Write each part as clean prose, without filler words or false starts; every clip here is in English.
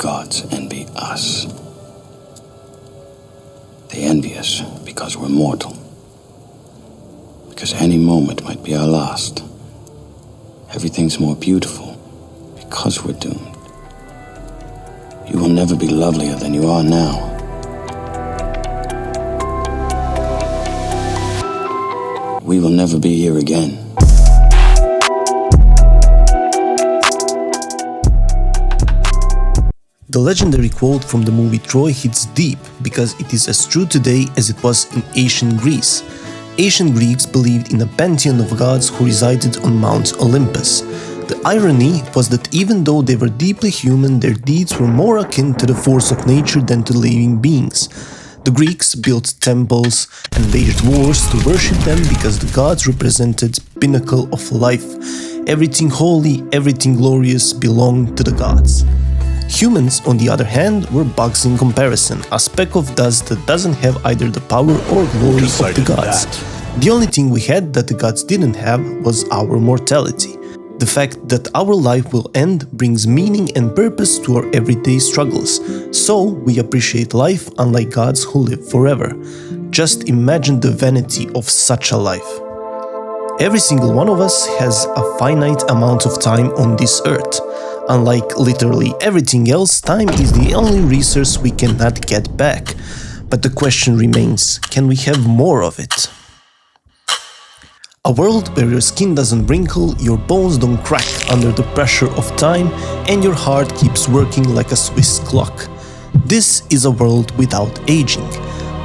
gods envy us. They envy us because we're mortal. Because any moment might be our last. Everything's more beautiful because we're doomed. You will never be lovelier than you are now. We will never be here again. The legendary quote from the movie Troy hits deep because it is as true today as it was in ancient Greece. Ancient Greeks believed in a pantheon of gods who resided on Mount Olympus. The irony was that even though they were deeply human, their deeds were more akin to the force of nature than to living beings. The Greeks built temples and waged wars to worship them because the gods represented the pinnacle of life. Everything holy, everything glorious belonged to the gods. Humans, on the other hand, were bugs in comparison, a speck of dust that doesn't have either the power or glory of the gods. The only thing we had that the gods didn't have was our mortality. The fact that our life will end brings meaning and purpose to our everyday struggles, so we appreciate life unlike gods who live forever. Just imagine the vanity of such a life. Every single one of us has a finite amount of time on this earth. Unlike literally everything else, time is the only resource we cannot get back. But the question remains, can we have more of it? A world where your skin doesn't wrinkle, your bones don't crack under the pressure of time, and your heart keeps working like a Swiss clock. This is a world without aging.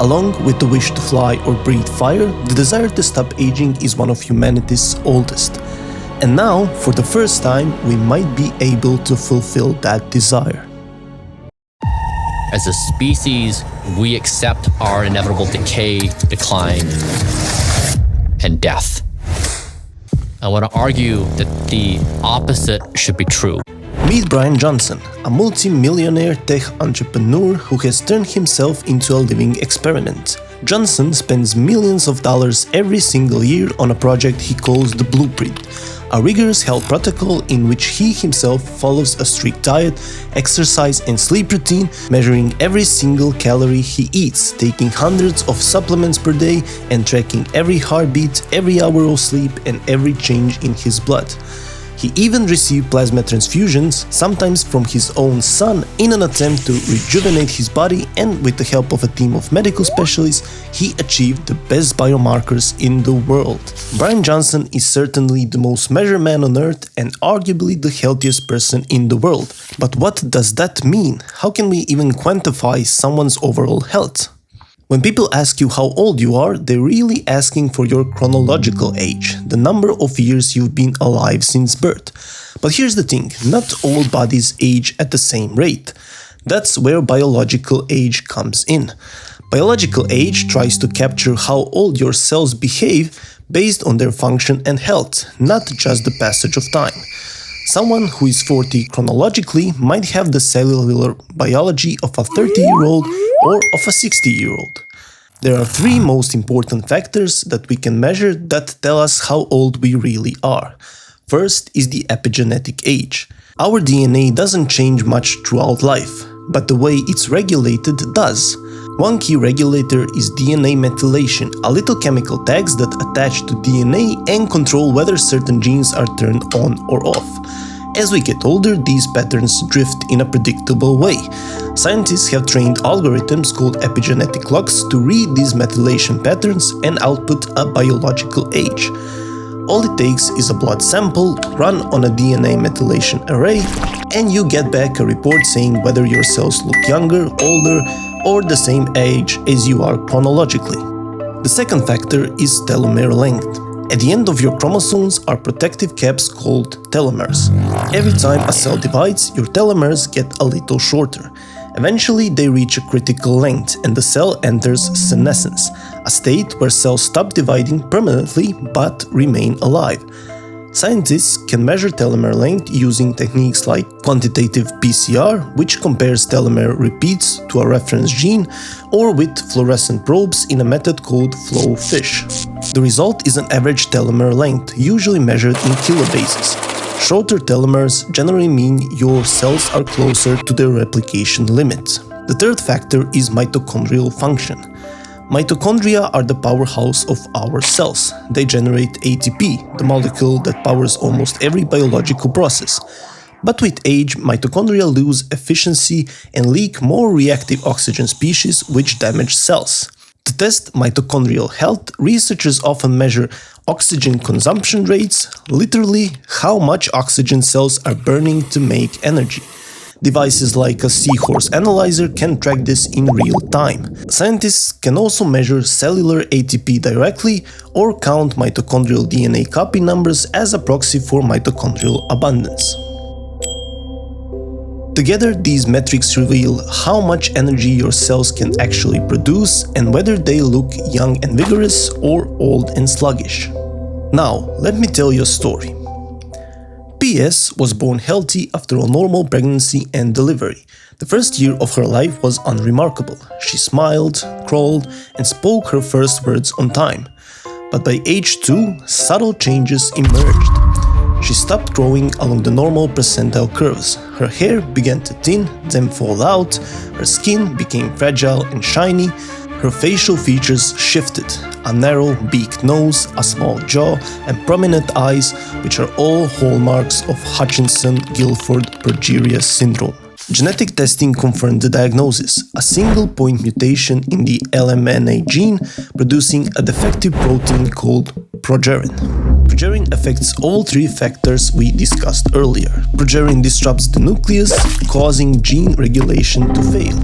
Along with the wish to fly or breathe fire, the desire to stop aging is one of humanity's oldest. And now, for the first time, we might be able to fulfill that desire. As a species, we accept our inevitable decay, decline, and death. I want to argue that the opposite should be true. Meet Bryan Johnson, a multi-millionaire tech entrepreneur who has turned himself into a living experiment. Johnson spends millions of dollars every single year on a project he calls the Blueprint, a rigorous health protocol in which he himself follows a strict diet, exercise and sleep routine, measuring every single calorie he eats, taking hundreds of supplements per day, and tracking every heartbeat, every hour of sleep and every change in his blood. He even received plasma transfusions, sometimes from his own son, in an attempt to rejuvenate his body, and with the help of a team of medical specialists, he achieved the best biomarkers in the world. Bryan Johnson is certainly the most measured man on earth and arguably the healthiest person in the world. But what does that mean? How can we even quantify someone's overall health? When people ask you how old you are, they're really asking for your chronological age, the number of years you've been alive since birth. But here's the thing, not all bodies age at the same rate. That's where biological age comes in. Biological age tries to capture how old your cells behave based on their function and health, not just the passage of time. Someone who is 40 chronologically might have the cellular biology of a 30-year-old or of a 60-year-old. There are three most important factors that we can measure that tell us how old we really are. First is the epigenetic age. Our DNA doesn't change much throughout life, but the way it's regulated does. One key regulator is DNA methylation, a little chemical tags that attach to DNA and control whether certain genes are turned on or off. As we get older, these patterns drift in a predictable way. Scientists have trained algorithms called epigenetic clocks to read these methylation patterns and output a biological age. All it takes is a blood sample, run on a DNA methylation array, and you get back a report saying whether your cells look younger, older, or the same age as you are chronologically. The second factor is telomere length. At the end of your chromosomes are protective caps called telomeres. Every time a cell divides, your telomeres get a little shorter. Eventually, they reach a critical length and the cell enters senescence, a state where cells stop dividing permanently but remain alive. Scientists can measure telomere length using techniques like quantitative PCR, which compares telomere repeats to a reference gene, or with fluorescent probes in a method called flow fish. The result is an average telomere length, usually measured in kilobases. Shorter telomeres generally mean your cells are closer to their replication limit. The third factor is mitochondrial function. Mitochondria are the powerhouse of our cells. They generate ATP, the molecule that powers almost every biological process. But with age, mitochondria lose efficiency and leak more reactive oxygen species which damage cells. To test mitochondrial health, researchers often measure oxygen consumption rates, literally how much oxygen cells are burning to make energy. Devices like a seahorse analyzer can track this in real time. Scientists can also measure cellular ATP directly or count mitochondrial DNA copy numbers as a proxy for mitochondrial abundance. Together, these metrics reveal how much energy your cells can actually produce and whether they look young and vigorous or old and sluggish. Now, let me tell you a story. P.S. was born healthy after a normal pregnancy and delivery. The first year of her life was unremarkable. She smiled, crawled, and spoke her first words on time. But by age 2, subtle changes emerged. She stopped growing along the normal percentile curves. Her hair began to thin, then fall out, her skin became fragile and shiny, her facial features shifted. A narrow beaked nose, a small jaw, and prominent eyes, which are all hallmarks of Hutchinson-Gilford progeria syndrome. Genetic testing confirmed the diagnosis, a single-point mutation in the LMNA gene producing a defective protein called progerin. Progerin affects all three factors we discussed earlier. Progerin disrupts the nucleus, causing gene regulation to fail.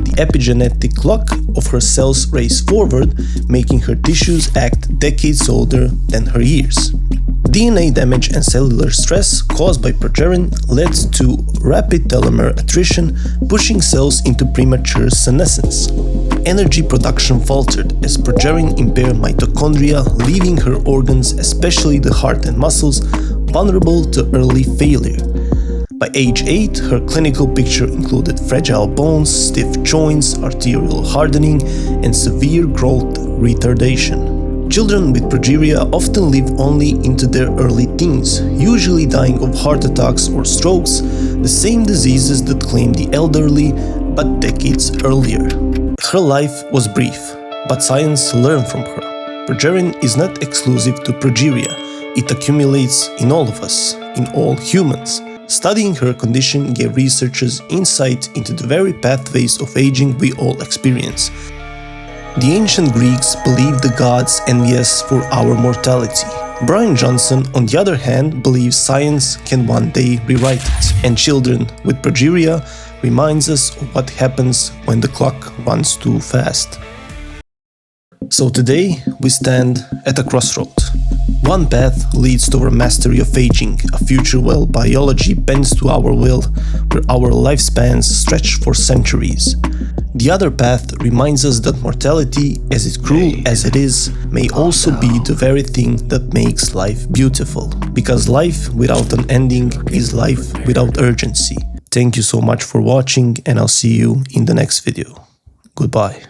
The epigenetic clock of her cells race forward, making her tissues act decades older than her years. DNA damage and cellular stress caused by progerin led to rapid telomere attrition, pushing cells into premature senescence. Energy production faltered as progerin impaired mitochondria, leaving her organs, especially the heart and muscles, vulnerable to early failure. By age 8, her clinical picture included fragile bones, stiff joints, arterial hardening, and severe growth retardation. Children with progeria often live only into their early teens, usually dying of heart attacks or strokes, the same diseases that claim the elderly, but decades earlier. Her life was brief, but science learned from her. Progerin is not exclusive to progeria. It accumulates in all of us, in all humans. Studying her condition gave researchers insight into the very pathways of aging we all experience. The ancient Greeks believed the gods envy us for our mortality. Bryan Johnson, on the other hand, believes science can one day rewrite it. And children with progeria reminds us of what happens when the clock runs too fast. So today, we stand at a crossroad. One path leads to our mastery of aging, a future where biology bends to our will, where our lifespans stretch for centuries. The other path reminds us that mortality, as cruel as it is, may also be the very thing that makes life beautiful. Because life without an ending is life without urgency. Thank you so much for watching, and I'll see you in the next video. Goodbye.